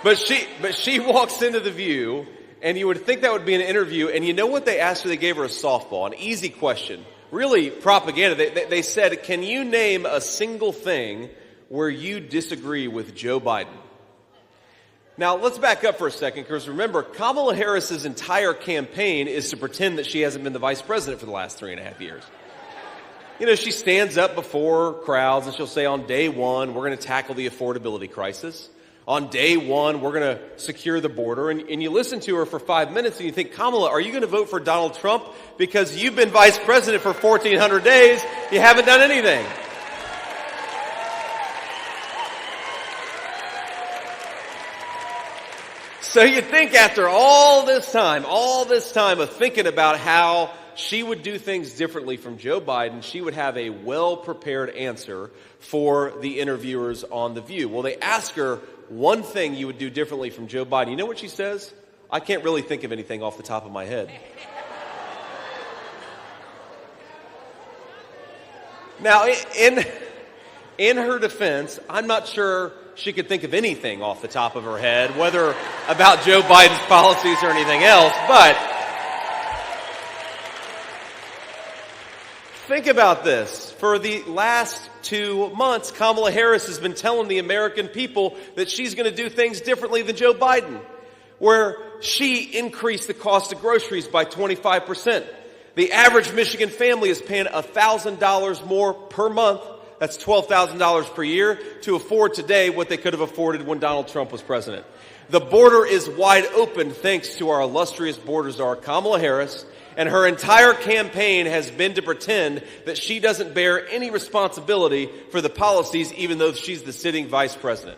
But she walks into The View, and you would think that would be an interview, and you know what they asked her? They gave her a softball, an easy question. Really propaganda. They said, can you name a single thing where you disagree with Joe Biden? Now, let's back up for a second, because remember, Kamala Harris's entire campaign is to pretend that she hasn't been the vice president for the last 3.5 years. You know, she stands up before crowds and she'll say, on day one, we're going to tackle the affordability crisis. On day one, we're going to secure the border. And you listen to her for 5 minutes and you think, Kamala, are you going to vote for Donald Trump? Because you've been vice president for 1,400 days. You haven't done anything. So you think after all this time of thinking about how she would do things differently from Joe Biden, she would have a well-prepared answer for the interviewers on The View. Well, they ask her one thing you would do differently from Joe Biden. You know what she says? I can't really think of anything off the top of my head. Now, in her defense, I'm not sure she could think of anything off the top of her head, whether about Joe Biden's policies or anything else, but think about this. For the last 2 months, Kamala Harris has been telling the American people that she's going to do things differently than Joe Biden, where she increased the cost of groceries by 25%. The average Michigan family is paying $1,000 more per month. That's $12,000 per year to afford today what they could have afforded when Donald Trump was president. The border is wide open thanks to our illustrious border czar, Kamala Harris, and her entire campaign has been to pretend that she doesn't bear any responsibility for the policies, even though she's the sitting vice president.